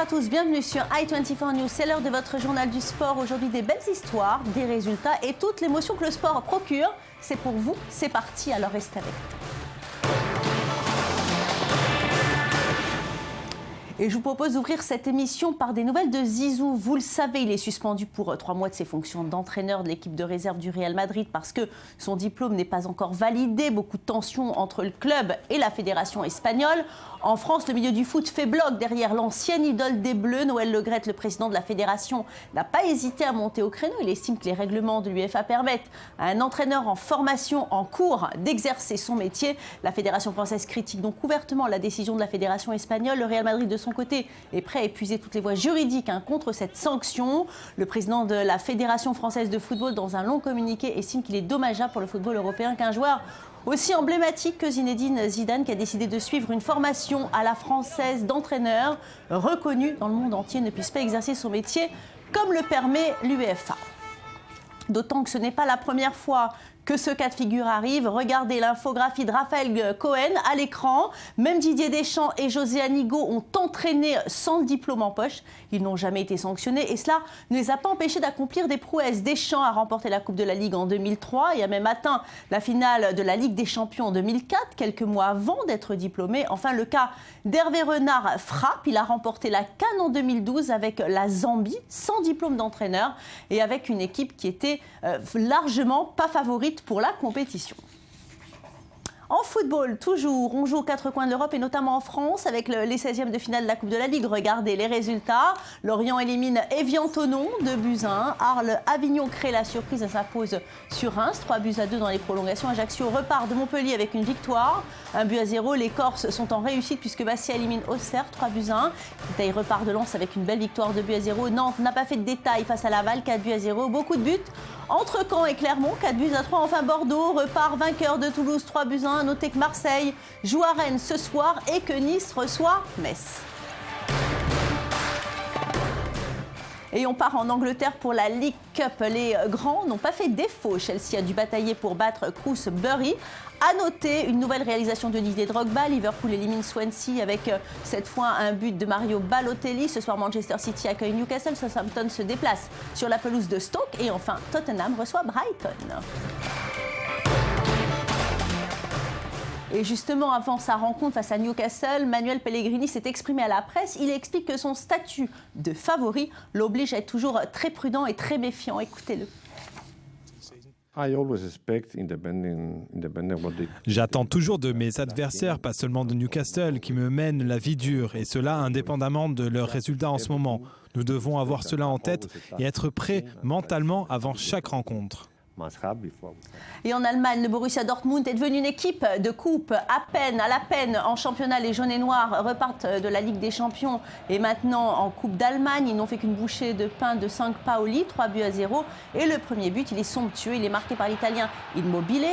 à tous, bienvenue sur i24 News, c'est l'heure de votre journal du sport. Aujourd'hui des belles histoires, des résultats et toute l'émotion que le sport procure. C'est pour vous, c'est parti, alors restez avec nous. Et je vous propose d'ouvrir cette émission par des nouvelles de Zizou. Vous le savez, il est suspendu pour 3 mois de ses fonctions d'entraîneur de l'équipe de réserve du Real Madrid parce que son diplôme n'est pas encore validé. Beaucoup de tensions entre le club et la fédération espagnole. En France, le milieu du foot fait bloc derrière l'ancienne idole des Bleus. Noël Le Graët, le président de la fédération, n'a pas hésité à monter au créneau. Il estime que les règlements de l'UEFA permettent à un entraîneur en formation en cours d'exercer son métier. La fédération française critique donc ouvertement la décision de la fédération espagnole. Le Real Madrid, de son côté, est prêt à épuiser toutes les voies juridiques contre cette sanction. Le président de la Fédération française de football, dans un long communiqué, estime qu'il est dommageable pour le football européen qu'un joueur aussi emblématique que Zinedine Zidane, qui a décidé de suivre une formation à la française d'entraîneur, reconnu dans le monde entier, ne puisse pas exercer son métier comme le permet l'UEFA. D'autant que ce n'est pas la première fois que ce cas de figure arrive. Regardez l'infographie de Raphaël Cohen à l'écran. Même Didier Deschamps et José Anigo ont entraîné sans le diplôme en poche. Ils n'ont jamais été sanctionnés et cela ne les a pas empêchés d'accomplir des prouesses. Deschamps a remporté la Coupe de la Ligue en 2003 et a même atteint la finale de la Ligue des Champions en 2004, quelques mois avant d'être diplômé. Enfin, le cas d'Hervé Renard frappe. Il a remporté la CAN en 2012 avec la Zambie, sans diplôme d'entraîneur et avec une équipe qui était largement pas favorite pour la compétition. En football, toujours, on joue aux 4 coins de l'Europe et notamment en France avec les 16e de finale de la Coupe de la Ligue. Regardez les résultats. Lorient élimine Évian-Thonon, 2-1. Arles, Avignon crée la surprise et s'impose sur Reims, 3-2 dans les prolongations. Ajaccio repart de Montpellier avec une victoire, 1-0. Les Corses sont en réussite puisque Bastia élimine Auxerre, 3-1. Détail repart de Lens avec une belle victoire, 2-0. Nantes n'a pas fait de détail face à Laval, 4-0. Beaucoup de buts entre Caen et Clermont, 4-3. Enfin, Bordeaux repart vainqueur de Toulouse, 3-1. Notez que Marseille joue à Rennes ce soir et que Nice reçoit Metz. Et on part en Angleterre pour la League Cup. Les grands n'ont pas fait défaut. Chelsea a dû batailler pour battre Crewsbury. À noter une nouvelle réalisation de Didier Drogba. Liverpool élimine Swansea avec cette fois un but de Mario Balotelli. Ce soir, Manchester City accueille Newcastle. Southampton se déplace sur la pelouse de Stoke. Et enfin, Tottenham reçoit Brighton. Et justement, avant sa rencontre face à Newcastle, Manuel Pellegrini s'est exprimé à la presse. Il explique que son statut de favori l'oblige à être toujours très prudent et très méfiant. Écoutez-le. J'attends toujours de mes adversaires, pas seulement de Newcastle, qui me mènent la vie dure, et cela indépendamment de leurs résultats en ce moment. Nous devons avoir cela en tête et être prêts mentalement avant chaque rencontre. Et en Allemagne, le Borussia Dortmund est devenu une équipe de coupe. À la peine en championnat, les jaunes et noirs repartent de la Ligue des Champions et maintenant en Coupe d'Allemagne. Ils n'ont fait qu'une bouchée de pain de Sampaoli, 3-0. Et le premier but, il est somptueux, il est marqué par l'Italien Immobile.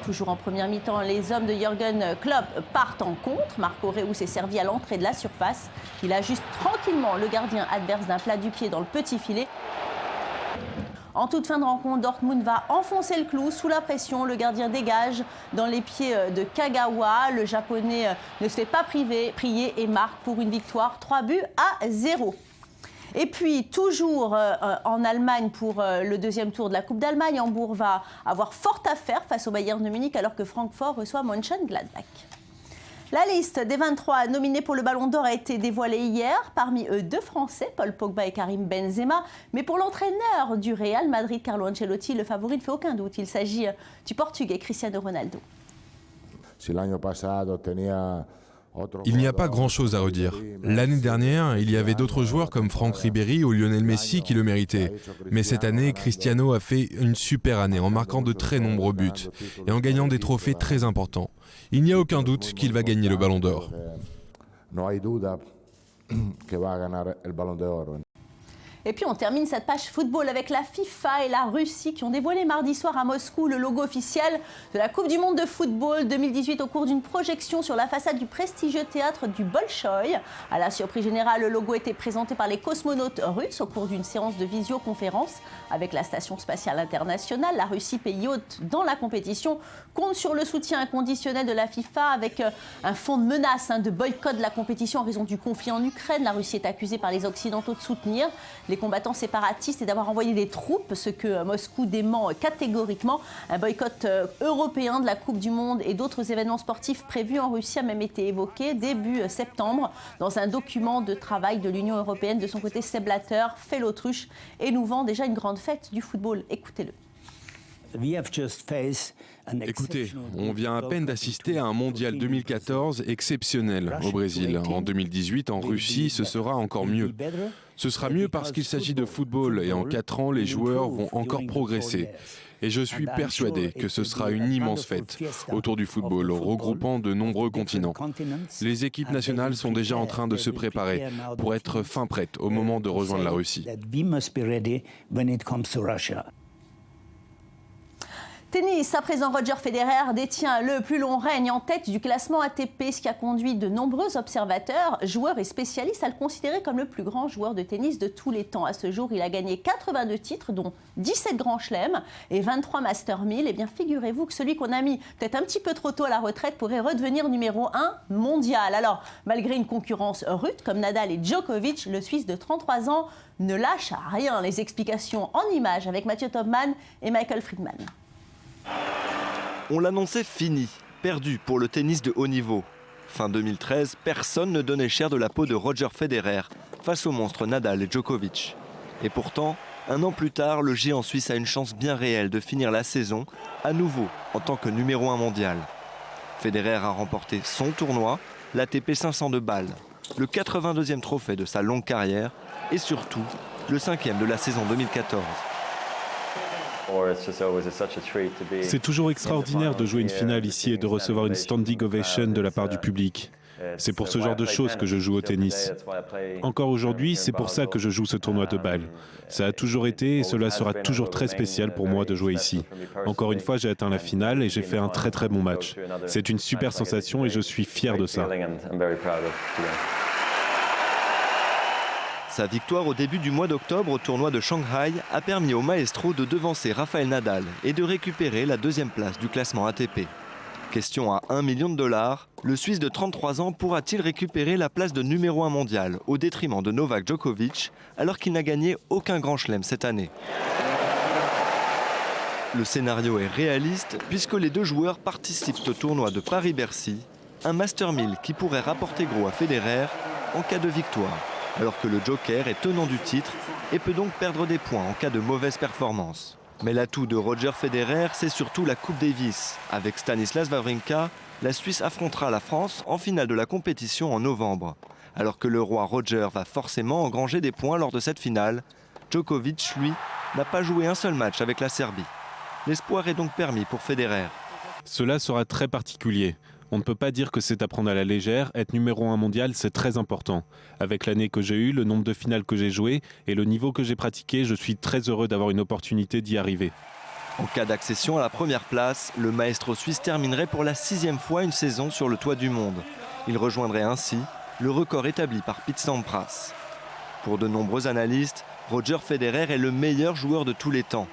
Toujours en première mi-temps, les hommes de Jürgen Klopp partent en contre. Marco Reus est servi à l'entrée de la surface. Il ajuste tranquillement le gardien adverse d'un plat du pied dans le petit filet. En toute fin de rencontre, Dortmund va enfoncer le clou sous la pression. Le gardien dégage dans les pieds de Kagawa. Le japonais ne se fait pas prier et marque pour une victoire 3-0. Et puis, toujours en Allemagne pour le deuxième tour de la Coupe d'Allemagne, Hambourg va avoir fort à faire face au Bayern de Munich alors que Francfort reçoit Mönchengladbach. La liste des 23 nominés pour le Ballon d'Or a été dévoilée hier. Parmi eux, 2 Français, Paul Pogba et Karim Benzema. Mais pour l'entraîneur du Real Madrid, Carlo Ancelotti, le favori ne fait aucun doute. Il s'agit du Portugais Cristiano Ronaldo. Il n'y a pas grand-chose à redire. L'année dernière, il y avait d'autres joueurs comme Franck Ribéry ou Lionel Messi qui le méritaient. Mais cette année, Cristiano a fait une super année en marquant de très nombreux buts et en gagnant des trophées très importants. Il n'y a aucun doute qu'il va gagner le Ballon d'Or. Et puis on termine cette page football avec la FIFA et la Russie qui ont dévoilé mardi soir à Moscou le logo officiel de la Coupe du Monde de football 2018 au cours d'une projection sur la façade du prestigieux théâtre du Bolchoï. À la surprise générale, le logo était présenté par les cosmonautes russes au cours d'une séance de visioconférence avec la Station spatiale internationale. La Russie, pays hôte dans la compétition, compte sur le soutien inconditionnel de la FIFA avec un fond de menace de boycott de la compétition en raison du conflit en Ukraine. La Russie est accusée par les Occidentaux de soutenir les combattants séparatistes et d'avoir envoyé des troupes, ce que Moscou dément catégoriquement. Un boycott européen de la Coupe du Monde et d'autres événements sportifs prévus en Russie a même été évoqué début septembre dans un document de travail de l'Union européenne. De son côté, Sepp Blatter fait l'autruche et nous vend déjà une grande fête du football. Écoutez-le. Écoutez, on vient à peine d'assister à un mondial 2014 exceptionnel au Brésil. En 2018, en Russie, ce sera encore mieux. Ce sera mieux parce qu'il s'agit de football et en 4 ans, les joueurs vont encore progresser. Et je suis persuadé que ce sera une immense fête autour du football, regroupant de nombreux continents. Les équipes nationales sont déjà en train de se préparer pour être fin prêtes au moment de rejoindre la Russie. Tennis, à présent, Roger Federer détient le plus long règne en tête du classement ATP, ce qui a conduit de nombreux observateurs, joueurs et spécialistes à le considérer comme le plus grand joueur de tennis de tous les temps. À ce jour, il a gagné 82 titres, dont 17 grands chelems et 23 Master 1000. Eh bien, figurez-vous que celui qu'on a mis peut-être un petit peu trop tôt à la retraite pourrait redevenir numéro 1 mondial. Alors, malgré une concurrence rude comme Nadal et Djokovic, le Suisse de 33 ans ne lâche rien. Les explications en images avec Mathieu Tobman et Michael Friedman. On l'annonçait fini, perdu pour le tennis de haut niveau. Fin 2013, personne ne donnait cher de la peau de Roger Federer face aux monstres Nadal et Djokovic. Et pourtant, un an plus tard, le géant suisse a une chance bien réelle de finir la saison à nouveau en tant que numéro 1 mondial. Federer a remporté son tournoi, l'ATP 500 de Bâle, le 82e trophée de sa longue carrière et surtout le 5e de la saison 2014. C'est toujours extraordinaire de jouer une finale ici et de recevoir une standing ovation de la part du public. C'est pour ce genre de choses que je joue au tennis. Encore aujourd'hui, c'est pour ça que je joue ce tournoi de Bâle. Ça a toujours été et cela sera toujours très spécial pour moi de jouer ici. Encore une fois, j'ai atteint la finale et j'ai fait un très très bon match. C'est une super sensation et je suis fier de ça. Sa victoire au début du mois d'octobre au tournoi de Shanghai a permis au maestro de devancer Rafael Nadal et de récupérer la 2e place du classement ATP. Question à $1 million, le Suisse de 33 ans pourra-t-il récupérer la place de numéro 1 mondial au détriment de Novak Djokovic alors qu'il n'a gagné aucun grand chelem cette année? Le scénario est réaliste puisque les deux joueurs participent au tournoi de Paris-Bercy, un Master 1000 qui pourrait rapporter gros à Federer en cas de victoire, alors que le Joker est tenant du titre et peut donc perdre des points en cas de mauvaise performance. Mais l'atout de Roger Federer, c'est surtout la Coupe Davis. Avec Stanislas Wawrinka, la Suisse affrontera la France en finale de la compétition en novembre. Alors que le roi Roger va forcément engranger des points lors de cette finale, Djokovic, lui, n'a pas joué un seul match avec la Serbie. L'espoir est donc permis pour Federer. Cela sera très particulier. On ne peut pas dire que c'est à prendre à la légère. Être numéro 1 mondial, c'est très important. Avec l'année que j'ai eue, le nombre de finales que j'ai jouées et le niveau que j'ai pratiqué, je suis très heureux d'avoir une opportunité d'y arriver. En cas d'accession à la première place, le maestro suisse terminerait pour la 6e fois une saison sur le toit du monde. Il rejoindrait ainsi le record établi par Pete Sampras. Pour de nombreux analystes, Roger Federer est le meilleur joueur de tous les temps.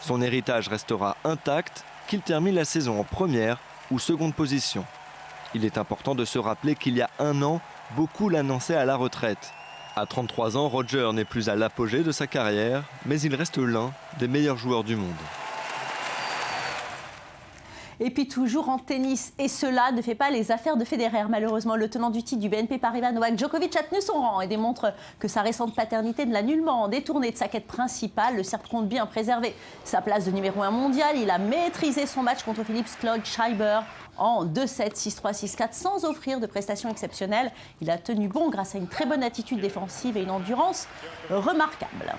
Son héritage restera intact, qu'il termine la saison en première ou seconde position. Il est important de se rappeler qu'il y a un an, beaucoup l'annonçaient à la retraite. À 33 ans, Roger n'est plus à l'apogée de sa carrière, mais il reste l'un des meilleurs joueurs du monde. Et puis toujours en tennis, et cela ne fait pas les affaires de Federer. Malheureusement, le tenant du titre du BNP Paribas, Novak Djokovic, a tenu son rang et démontre que sa récente paternité ne l'a nullement détourné de sa quête principale. Le Serbe compte bien préserver sa place de numéro 1 mondial. Il a maîtrisé son match contre Philippe Claude Schreiber en 2-7, 6-3, 6-4 sans offrir de prestations exceptionnelles. Il a tenu bon grâce à une très bonne attitude défensive et une endurance remarquable.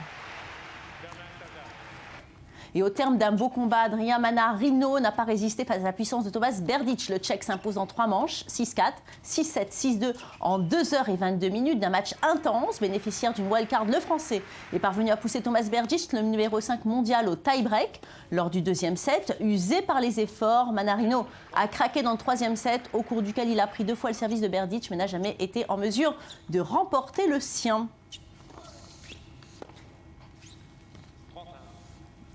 Et au terme d'un beau combat, Adrian Manarino n'a pas résisté face à la puissance de Tomas Berdych. Le Tchèque s'impose en 3 manches, 6-4, 6-7, 6-2 en 2h22 minutes d'un match intense. Bénéficiaire d'une wildcard, le Français est parvenu à pousser Tomas Berdych, le numéro 5 mondial, au tie-break. Lors du deuxième set, usé par les efforts, Manarino a craqué dans le troisième set, au cours duquel il a pris 2 fois le service de Berdych, mais n'a jamais été en mesure de remporter le sien.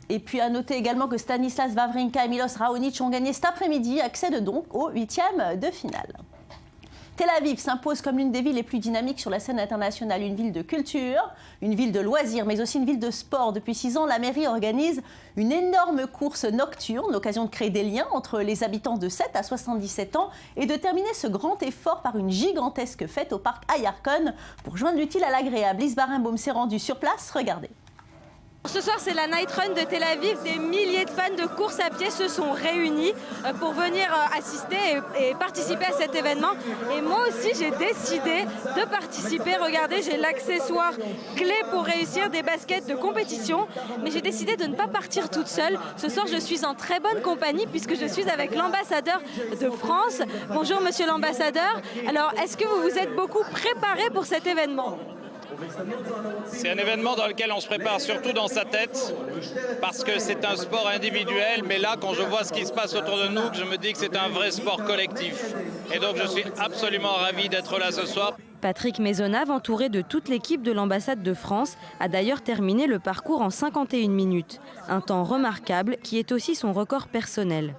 Et puis à noter également que Stanislas Wawrinka et Milos Raonic ont gagné cet après-midi, accèdent donc au 8e de finale. Tel Aviv s'impose comme l'une des villes les plus dynamiques sur la scène internationale, une ville de culture, une ville de loisirs, mais aussi une ville de sport. Depuis 6 ans, la mairie organise une énorme course nocturne, l'occasion de créer des liens entre les habitants de 7 à 77 ans et de terminer ce grand effort par une gigantesque fête au parc Ayarkon pour joindre l'utile à l'agréable. Lise Barenbaum s'est rendue sur place, regardez. Ce soir, c'est la Night Run de Tel Aviv. Des milliers de fans de course à pied se sont réunis pour venir assister et participer à cet événement. Et moi aussi, j'ai décidé de participer. Regardez, j'ai l'accessoire clé pour réussir, des baskets de compétition. Mais j'ai décidé de ne pas partir toute seule. Ce soir, je suis en très bonne compagnie puisque je suis avec l'ambassadeur de France. Bonjour, monsieur l'ambassadeur. Alors, est-ce que vous vous êtes beaucoup préparé pour cet événement ? C'est un événement dans lequel on se prépare surtout dans sa tête parce que c'est un sport individuel, mais là quand je vois ce qui se passe autour de nous, je me dis que c'est un vrai sport collectif. Et donc je suis absolument ravi d'être là ce soir. Patrick Maisonnave, entouré de toute l'équipe de l'ambassade de France, a d'ailleurs terminé le parcours en 51 minutes. Un temps remarquable qui est aussi son record personnel.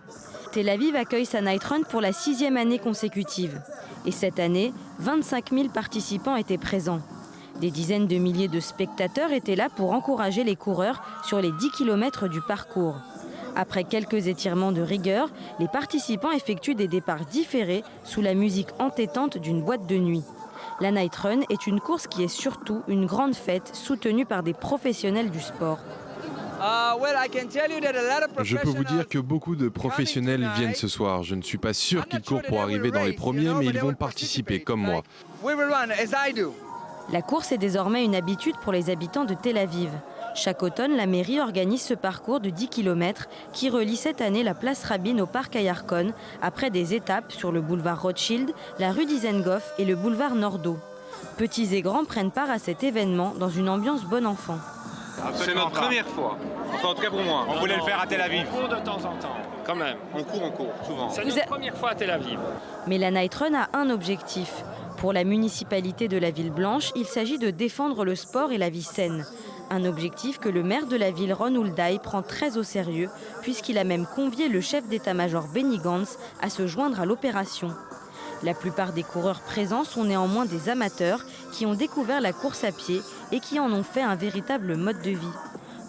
Tel Aviv accueille sa Night Run pour la 6e année consécutive. Et cette année, 25 000 participants étaient présents. Des dizaines de milliers de spectateurs étaient là pour encourager les coureurs sur les 10 km du parcours. Après quelques étirements de rigueur, les participants effectuent des départs différés sous la musique entêtante d'une boîte de nuit. La Night Run est une course qui est surtout une grande fête soutenue par des professionnels du sport. Je peux vous dire que beaucoup de professionnels viennent ce soir. Je ne suis pas sûr qu'ils courent pour arriver dans les premiers, mais ils vont participer comme moi. La course est désormais une habitude pour les habitants de Tel Aviv. Chaque automne, la mairie organise ce parcours de 10 km qui relie cette année la place Rabin au parc Ayarkon, après des étapes sur le boulevard Rothschild, la rue Dizengoff et le boulevard Nordau. Petits et grands prennent part à cet événement dans une ambiance bon enfant. C'est notre première fois, enfin en tout cas pour moi. On voulait le faire à Tel Aviv. On court de temps en temps. Quand même, on court, souvent. C'est notre première fois à Tel Aviv. Mais la Night Run a un objectif. Pour la municipalité de la Ville Blanche, il s'agit de défendre le sport et la vie saine. Un objectif que le maire de la ville, Ron Hulday, prend très au sérieux, puisqu'il a même convié le chef d'état-major Benny Gantz à se joindre à l'opération. La plupart des coureurs présents sont néanmoins des amateurs qui ont découvert la course à pied et qui en ont fait un véritable mode de vie.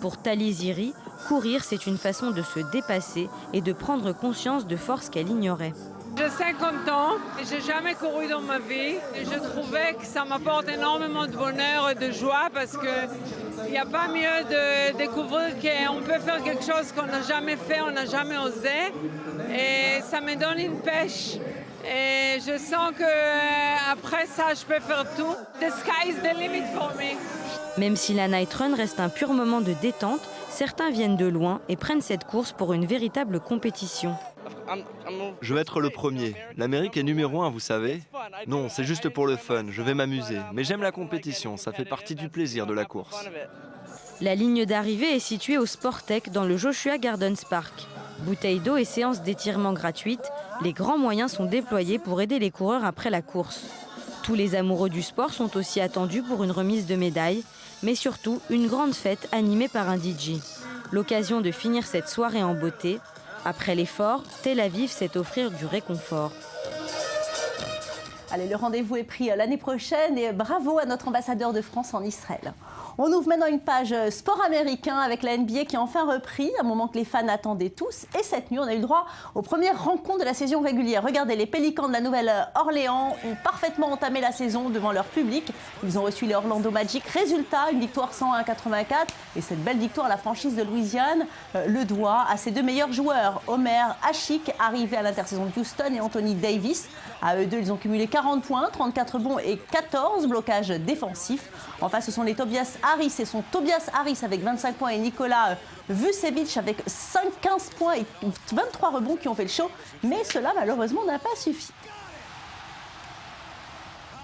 Pour Tali Ziri, courir, c'est une façon de se dépasser et de prendre conscience de forces qu'elle ignorait. J'ai 50 ans et j'ai jamais couru dans ma vie. Et je trouvais que ça m'apporte énormément de bonheur et de joie parce qu'il n'y a pas mieux de découvrir qu'on peut faire quelque chose qu'on n'a jamais fait, on n'a jamais osé. Et ça me donne une pêche. Et je sens qu'après ça, je peux faire tout. The sky is the limit for me. Même si la Night Run reste un pur moment de détente, certains viennent de loin et prennent cette course pour une véritable compétition. Je vais être le premier. L'Amérique est numéro 1, vous savez. Non, c'est juste pour le fun, je vais m'amuser. Mais j'aime la compétition, ça fait partie du plaisir de la course. La ligne d'arrivée est située au Sportec dans le Joshua Gardens Park. Bouteilles d'eau et séances d'étirement gratuites, les grands moyens sont déployés pour aider les coureurs après la course. Tous les amoureux du sport sont aussi attendus pour une remise de médailles, mais surtout une grande fête animée par un DJ. L'occasion de finir cette soirée en beauté. Après l'effort, Tel Aviv sait offrir du réconfort. Allez, le rendez-vous est pris l'année prochaine et bravo à notre ambassadeur de France en Israël. On ouvre maintenant une page sport américain avec la NBA qui a enfin repris, un moment que les fans attendaient tous. Et cette nuit, on a eu le droit aux premières rencontres de la saison régulière. Regardez, les Pélicans de la Nouvelle-Orléans ont parfaitement entamé la saison devant leur public. Ils ont reçu les Orlando Magic. Résultat, une victoire 101-84. Et cette belle victoire, la franchise de Louisiane le doit à ses deux meilleurs joueurs. Omer Ashik, arrivé à l'intersaison de Houston, et Anthony Davis. À eux deux, ils ont cumulé 40 points, 34 bons et 14 blocages défensifs. En face, ce sont les Tobias Harris et son Tobias Harris avec 25 points et Nikola Vucevic avec 15 points et 23 rebonds qui ont fait le show. Mais cela, malheureusement, n'a pas suffi.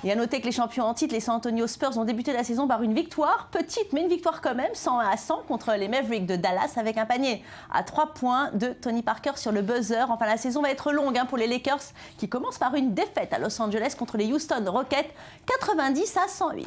Et à noter que les champions en titre, les San Antonio Spurs, ont débuté la saison par une victoire, petite, mais une victoire quand même, 101-100 contre les Mavericks de Dallas, avec un panier à 3 points de Tony Parker sur le buzzer. Enfin, la saison va être longue pour les Lakers, qui commencent par une défaite à Los Angeles contre les Houston Rockets, 90-108.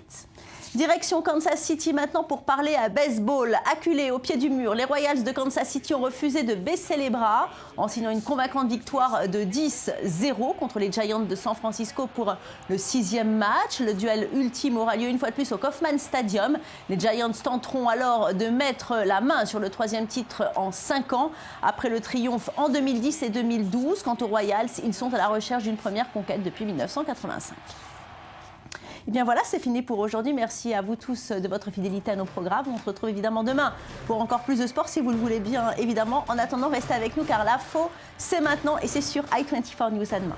Direction Kansas City maintenant pour parler à baseball. Acculés au pied du mur, les Royals de Kansas City ont refusé de baisser les bras en signant une convaincante victoire de 10-0 contre les Giants de San Francisco pour le 6e match. Le duel ultime aura lieu une fois de plus au Kauffman Stadium. Les Giants tenteront alors de mettre la main sur le 3e titre en 5 ans après le triomphe en 2010 et 2012. Quant aux Royals, ils sont à la recherche d'une première conquête depuis 1985. Et bien voilà, c'est fini pour aujourd'hui. Merci à vous tous de votre fidélité à nos programmes. On se retrouve évidemment demain pour encore plus de sport, si vous le voulez bien, évidemment. En attendant, restez avec nous car l'info, c'est maintenant et c'est sur i24 News. À demain.